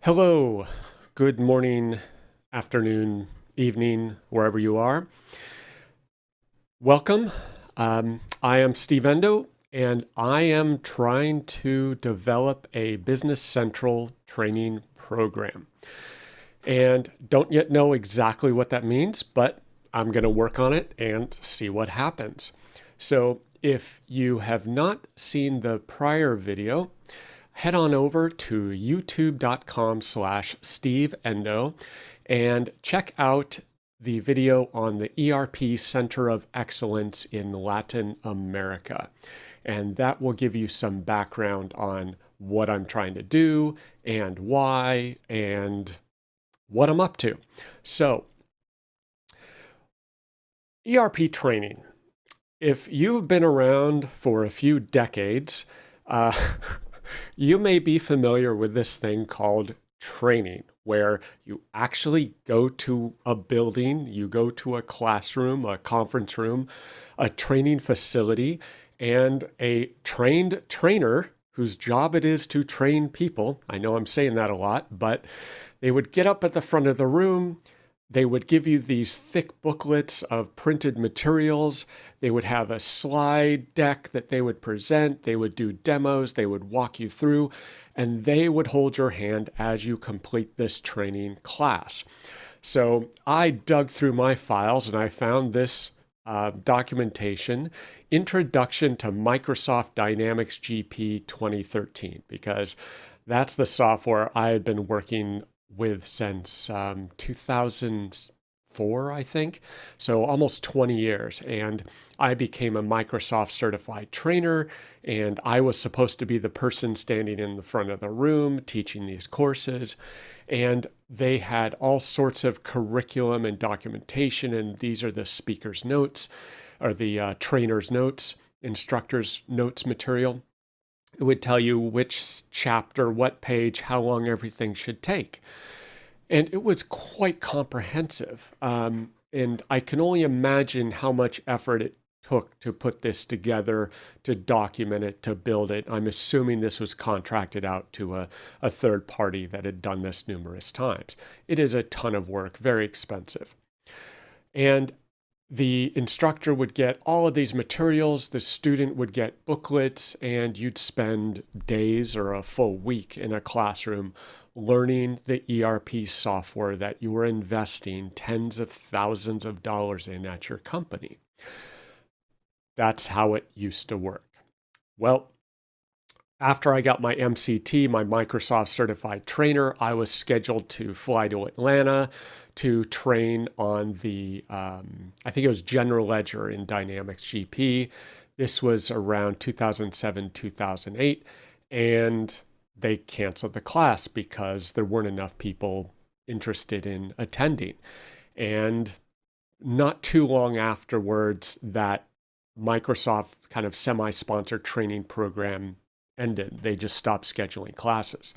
Hello, good morning, afternoon, evening, wherever you are. Welcome. I am Steve Endo, and I am trying to develop a Business Central training program. And don't yet know exactly what that means, but I'm going to work on it and see what happens. So if you have not seen the prior video, head on over to youtube.com/steveendo and check out the video on the ERP Center of Excellence in Latin America. And that will give you some background on what I'm trying to do and why and what I'm up to. So, ERP training. If you've been around for a few decades, uh, you may be familiar with this thing called training, where you actually go to a building, you go to a classroom, a conference room, a training facility, and a trained trainer whose job it is to train people. I know I'm saying that a lot, but they would get up at the front of the room. They would give you these thick booklets of printed materials. They would have a slide deck that they would present. They would do demos. They would walk you through, and they would hold your hand as you complete this training class. So I dug through my files and I found this documentation, Introduction to Microsoft Dynamics GP 2013, because that's the software I had been working with since 2004, I think. So almost 20 years. And I became a Microsoft certified trainer, and I was supposed to be the person standing in the front of the room teaching these courses. And they had all sorts of curriculum and documentation, and these are the speaker's notes or the trainer's notes, instructor's notes material. It would tell you which chapter, what page, how long everything should take. And it was quite comprehensive. And I can only imagine how much effort it took to put this together, to document it, to build it. I'm assuming this was contracted out to a third party that had done this numerous times. It is a ton of work, very expensive. And the instructor would get all of these materials, the student would get booklets, and you'd spend days or a full week in a classroom learning the ERP software that you were investing tens of thousands of dollars in at your company. That's how it used to work. Well, after I got my MCT, my Microsoft certified trainer, I was scheduled to fly to Atlanta to train on the, I think it was General Ledger in Dynamics GP. This was around 2007, 2008, and they canceled the class because there weren't enough people interested in attending. And not too long afterwards, that Microsoft kind of semi-sponsored training program ended. They just stopped scheduling classes.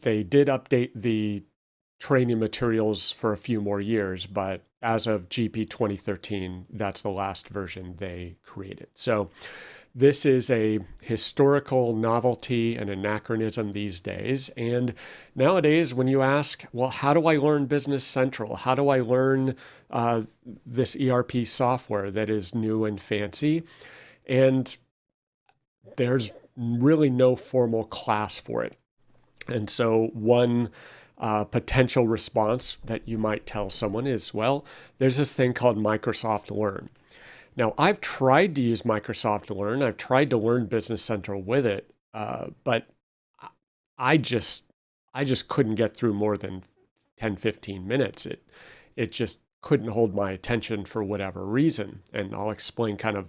They did update the training materials for a few more years, but as of GP 2013, that's the last version they created. So this is a historical novelty and anachronism these days. And nowadays, when you ask, well, how do I learn Business Central? How do I learn this ERP software that is new and fancy? And there's really no formal class for it. And so one potential response that you might tell someone is, well, there's this thing called Microsoft Learn. Now, I've tried to use Microsoft Learn. I've tried to learn Business Central with it, but I just couldn't get through more than 10, 15 minutes. It just couldn't hold my attention for whatever reason. And I'll explain kind of,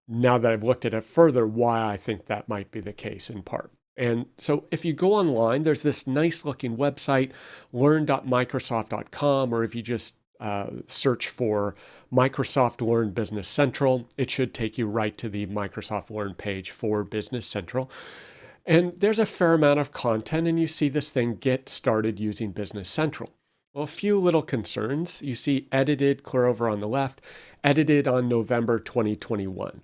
now that I've looked at it further, why I think that might be the case in part. And so if you go online, there's this nice looking website, learn.microsoft.com, or if you just search for Microsoft Learn Business Central, it should take you right to the Microsoft Learn page for Business Central. And there's a fair amount of content, and you see this thing, Get Started Using Business Central. Well, a few little concerns. You see edited, clear over on the left, edited on November 2021.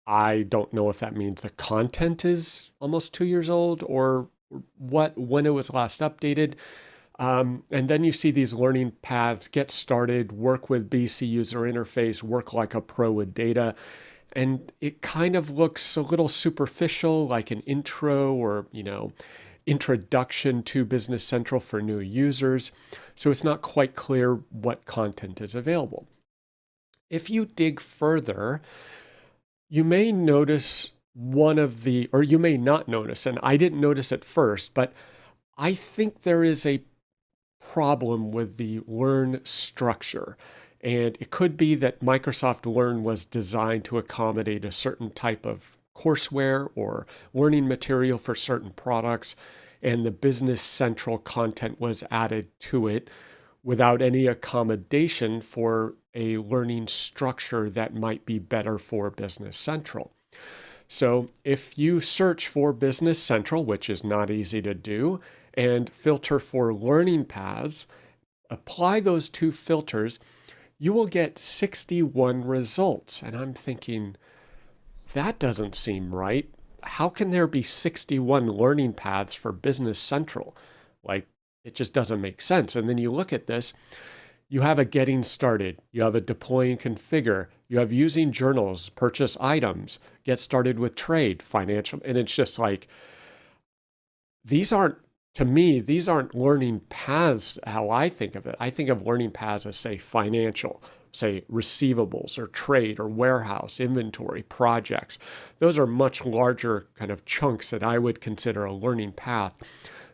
I don't know if that means the content is almost 2 years old or when it was last updated. And then you see these learning paths: get started, work with BC user interface, work like a pro with data. And it kind of looks a little superficial, like an intro or, introduction to Business Central for new users. So it's not quite clear what content is available. If you dig further, you may notice or you may not notice, and I didn't notice at first, but I think there is a problem with the Learn structure. And it could be that Microsoft Learn was designed to accommodate a certain type of courseware or learning material for certain products, and the Business Central content was added to it without any accommodation for a learning structure that might be better for Business Central. So if you search for Business Central, which is not easy to do, and filter for learning paths, apply those two filters, you will get 61 results. And I'm thinking, that doesn't seem right. How can there be 61 learning paths for Business Central? Like, it just doesn't make sense. And then you look at this, you have a getting started, you have a deploy and configure, you have using journals, purchase items, get started with trade, financial, and it's just like, to me, these aren't learning paths how I think of it. I think of learning paths as, say, financial, say receivables or trade or warehouse, inventory, projects. Those are much larger kind of chunks that I would consider a learning path.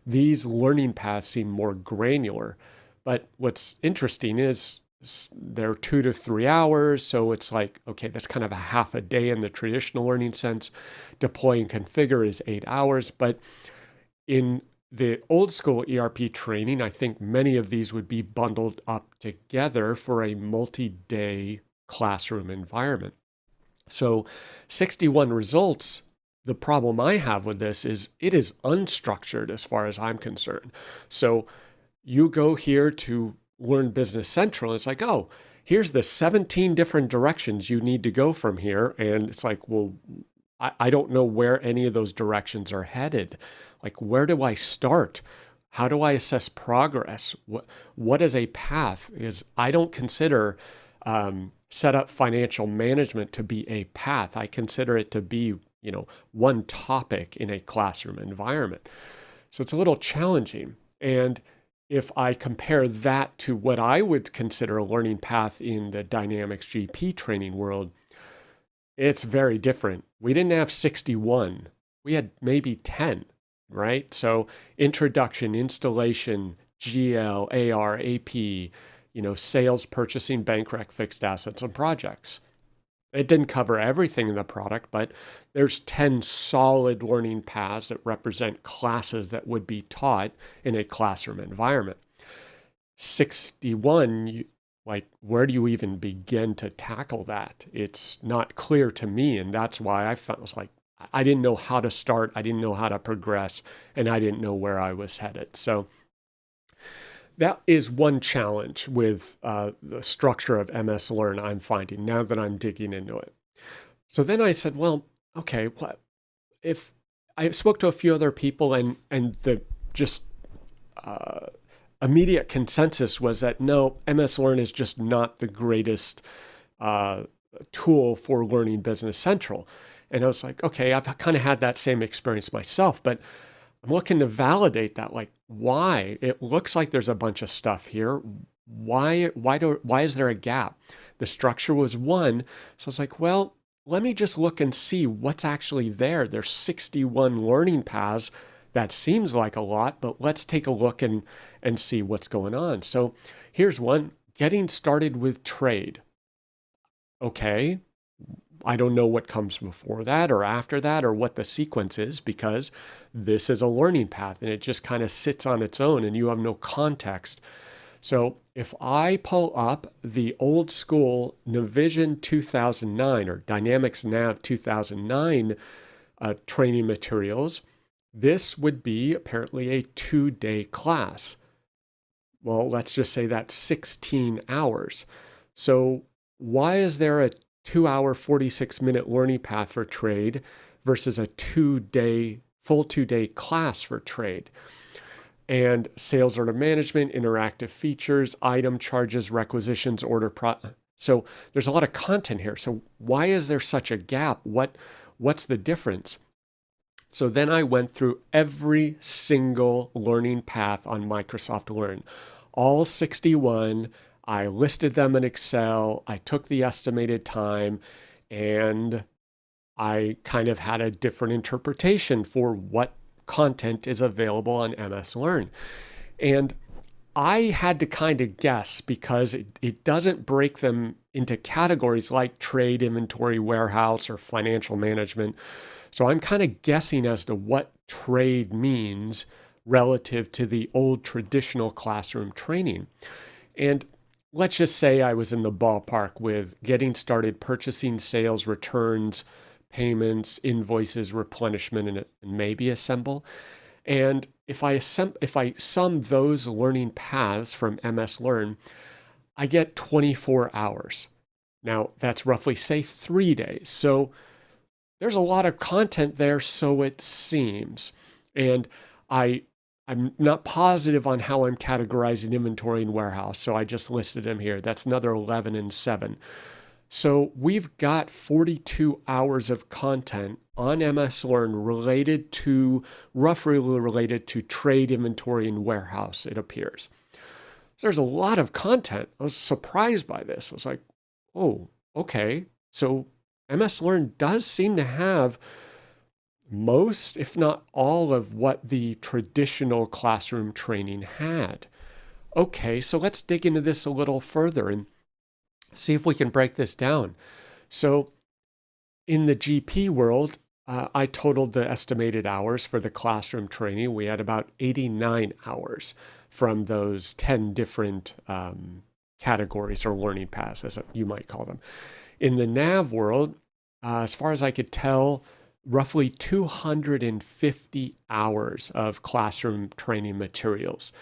These learning paths seem more granular. But what's interesting is they're 2 to 3 hours. So it's like, okay, that's kind of a half a day in the traditional learning sense. Deploy and configure is 8 hours. But in the old school ERP training, I think many of these would be bundled up together for a multi-day classroom environment. So 61 results, the problem I have with this is it is unstructured as far as I'm concerned. So you go here to learn Business Central, it's like, oh, here's the 17 different directions you need to go from here. And it's like, well, I don't know where any of those directions are headed. Like, where do I start? How do I assess progress? What is a path? I don't consider set up financial management to be a path. I consider it to be, one topic in a classroom environment. So it's a little challenging. And if I compare that to what I would consider a learning path in the Dynamics GP training world, it's very different. We didn't have 61. We had maybe 10, right? So introduction, installation, GL, AR, AP, sales, purchasing, bank rec, fixed assets, and projects. It didn't cover everything in the product, but there's 10 solid learning paths that represent classes that would be taught in a classroom environment. 61, where do you even begin to tackle that? It's not clear to me, and that's why I was like, I didn't know how to start, I didn't know how to progress, and I didn't know where I was headed. So that is one challenge with the structure of MS Learn I'm finding now that I'm digging into it. So then I said, well, okay, if I spoke to a few other people and the just immediate consensus was that no, MS Learn is just not the greatest tool for learning Business Central. And I was like, okay, I've kind of had that same experience myself, but I'm looking to validate that. Like, why? It looks like there's a bunch of stuff here. Why is there a gap? The structure was one. So I was like, well, let me just look and see what's actually there. There's 61 learning paths. That seems like a lot, but let's take a look and see what's going on. So here's one: getting started with trade. Okay, I don't know what comes before that or after that or what the sequence is, because this is a learning path and it just kind of sits on its own and you have no context. So if I pull up the old school Navision 2009 or Dynamics Nav 2009 training materials, this would be apparently a 2-day class. Well, let's just say that's 16 hours. So why is there a 2-hour, 46-minute learning path for trade versus a 2-day full 2-day class for trade. And sales order management, interactive features, item charges, requisitions, so there's a lot of content here. So why is there such a gap? What's the difference? So then I went through every single learning path on Microsoft Learn, all 61. I listed them in Excel. I took the estimated time, and I kind of had a different interpretation for what content is available on MS Learn. And I had to kind of guess because it doesn't break them into categories like trade, inventory, warehouse, or financial management. So I'm kind of guessing as to what trade means relative to the old traditional classroom training. And let's just say I was in the ballpark with getting started purchasing, sales, returns, payments, invoices, replenishment, and maybe assemble. And if I sum those learning paths from MS Learn, I get 24 hours. Now, that's roughly, say, 3 days. So there's a lot of content there, so it seems. And I'm not positive on how I'm categorizing inventory and warehouse, so I just listed them here. That's another 11 and 7. So we've got 42 hours of content on MS Learn roughly related to trade, inventory, and warehouse, it appears. So there's a lot of content. I was surprised by this. I was like, oh, okay. So MS Learn does seem to have most, if not all, of what the traditional classroom training had. Okay, so let's dig into this a little further and see if we can break this down. So in the GP world, I totaled the estimated hours for the classroom training. We had about 89 hours from those 10 different categories or learning paths, as you might call them. In the NAV world, as far as I could tell, roughly 250 hours of classroom training materials.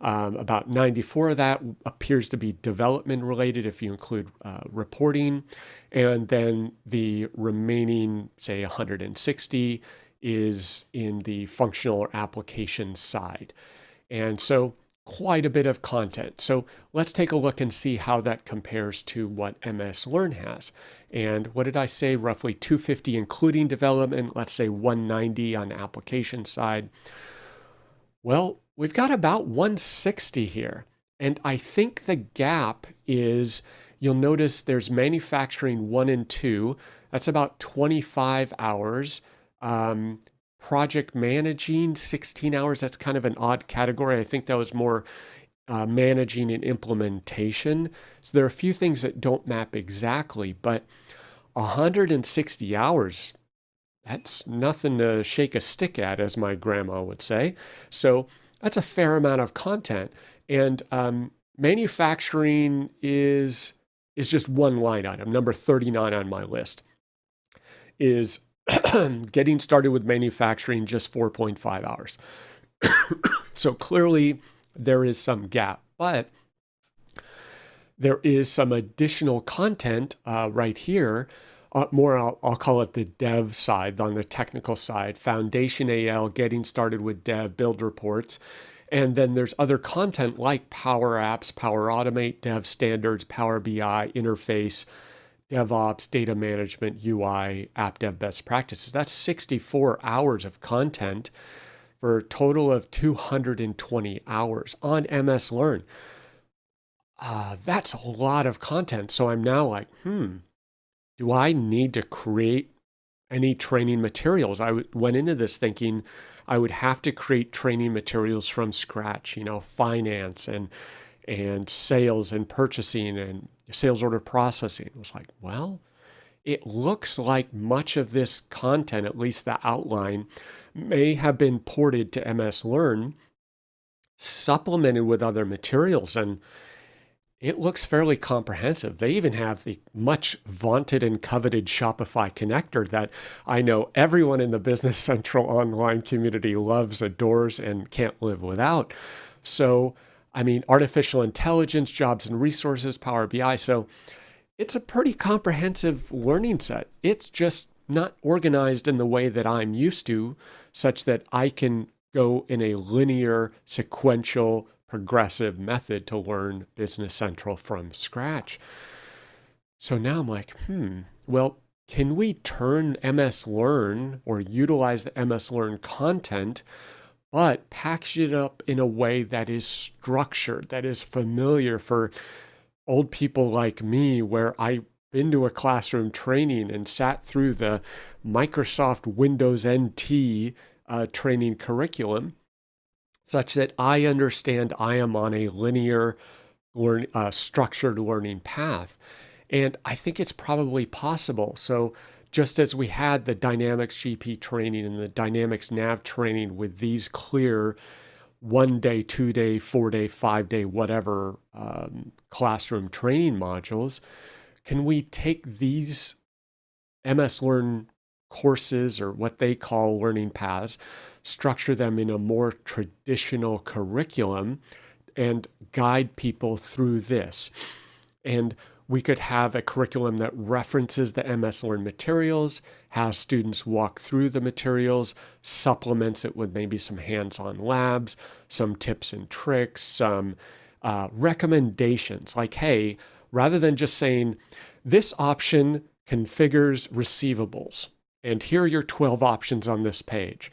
About 94 of that appears to be development related if you include reporting. And then the remaining, say 160, is in the functional or application side. And so quite a bit of content. So let's take a look and see how that compares to what MS Learn has. And what did I say? Roughly 250 including development, let's say 190 on the application side. Well, we've got about 160 here. And I think the gap is, you'll notice there's manufacturing 1 and 2. That's about 25 hours. Project managing, 16 hours. That's kind of an odd category. I think that was more managing and implementation. So there are a few things that don't map exactly, but 160 hours, that's nothing to shake a stick at, as my grandma would say. So that's a fair amount of content. And manufacturing is just one line item. Number 39 on my list is getting started with manufacturing, just 4.5 hours. So clearly there is some gap, but there is some additional content right here. I'll call it the dev side, on the technical side, Foundation AL, getting started with dev, build reports. And then there's other content like Power Apps, Power Automate, Dev Standards, Power BI, Interface, DevOps, Data Management, UI, App Dev Best Practices. That's 64 hours of content for a total of 220 hours on MS Learn. That's a lot of content. So I'm now like, do I need to create any training materials? I went into this thinking I would have to create training materials from scratch, finance and sales and purchasing and sales order processing. It was like, well, it looks like much of this content, at least the outline, may have been ported to MS Learn, supplemented with other materials, and it looks fairly comprehensive. They even have the much vaunted and coveted Shopify connector that I know everyone in the Business Central online community loves, adores, and can't live without. So, artificial intelligence, jobs and resources, Power BI. So it's a pretty comprehensive learning set. It's just not organized in the way that I'm used to. such that I can go in a linear, sequential, progressive method to learn Business Central from scratch. So now I'm like, well, can we turn MS Learn or utilize the MS Learn content, but package it up in a way that is structured, that is familiar for old people like me, where I've been to a classroom training and sat through the Microsoft Windows NT training curriculum, such that I understand I am on a linear, structured learning path. And I think it's probably possible. So just as we had the Dynamics GP training and the Dynamics Nav training with these clear 1 day, 2 day, 4 day, 5 day, whatever classroom training modules, can we take these MS Learn courses, or what they call learning paths, structure them in a more traditional curriculum and guide people through this? And we could have a curriculum that references the MS Learn materials, has students walk through the materials, supplements it with maybe some hands-on labs, some tips and tricks, some recommendations like, hey, rather than just saying, this option configures receivables, and here are your 12 options on this page.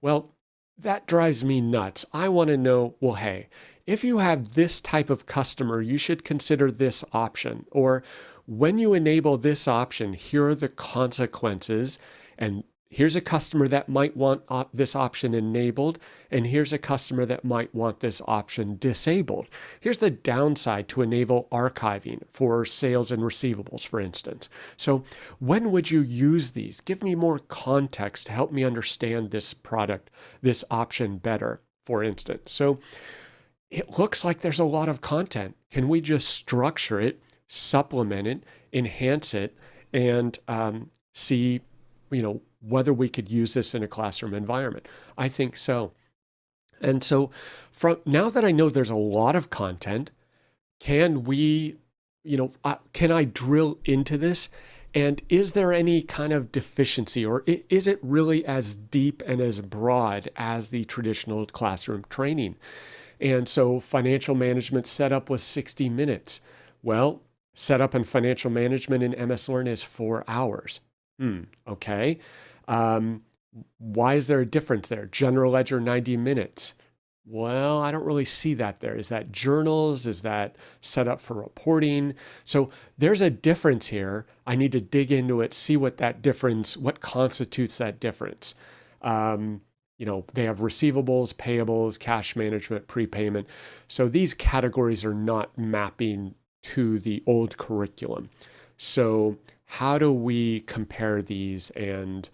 Well, that drives me nuts. I want to know, well, hey, if you have this type of customer, you should consider this option. Or when you enable this option, here are the consequences. And here's a customer that might want this option enabled, and here's a customer that might want this option disabled. Here's the downside to enable archiving for sales and receivables, for instance. So when would you use these? Give me more context to help me understand this product, this option better, for instance. So it looks like there's a lot of content. Can we just structure it, supplement it, enhance it, and see, whether we could use this in a classroom environment? I think so. And so from now that I know there's a lot of content, can we, can I drill into this? And is there any kind of deficiency, or is it really as deep and as broad as the traditional classroom training? And so financial management setup was 60 minutes. Well, setup and financial management in MS Learn is 4 hours. Okay. Why is there a difference there? General ledger, 90 minutes. Well, I don't really see that there. Is that journals? Is that set up for reporting? So there's a difference here. I need to dig into it, see what constitutes that difference. They have receivables, payables, cash management, prepayment. So these categories are not mapping to the old curriculum. So how do we compare these, and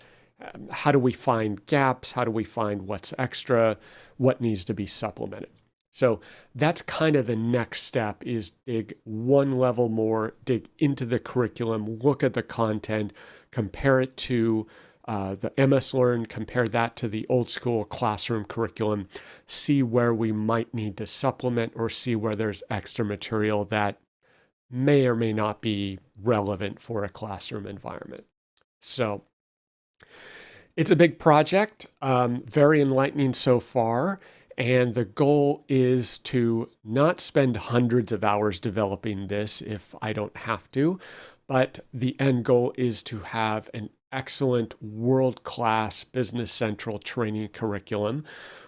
how do we find gaps? How do we find what's extra? What needs to be supplemented? So that's kind of the next step, is dig one level more, dig into the curriculum, look at the content, compare it to the MS Learn, compare that to the old school classroom curriculum, see where we might need to supplement, or see where there's extra material that may or may not be relevant for a classroom environment. So it's a big project, very enlightening so far. And the goal is to not spend hundreds of hours developing this if I don't have to, but the end goal is to have an excellent world-class Business Central training curriculum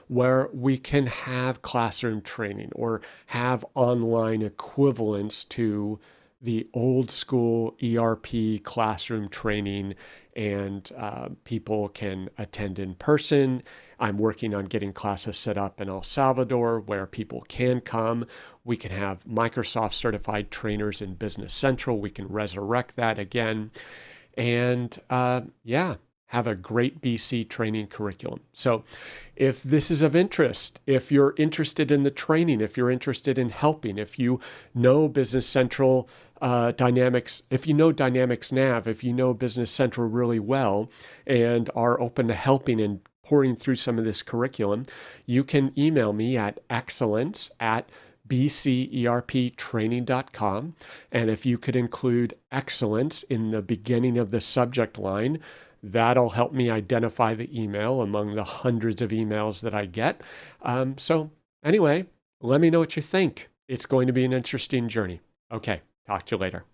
where we can have classroom training or have online equivalents to the old school ERP classroom training, and people can attend in person. I'm working on getting classes set up in El Salvador where people can come. We can have Microsoft certified trainers in Business Central. We can resurrect that again. And have a great BC training curriculum. So if this is of interest, if you're interested in the training, if you're interested in helping, if you know Business Central Dynamics, if you know Dynamics Nav, if you know Business Central really well and are open to helping and pouring through some of this curriculum, you can email me at excellence@bcerptraining.com. And if you could include excellence in the beginning of the subject line, That'll help me identify the email among the hundreds of emails that I get. So anyway, let me know what you think. It's going to be an interesting journey. Okay, talk to you later.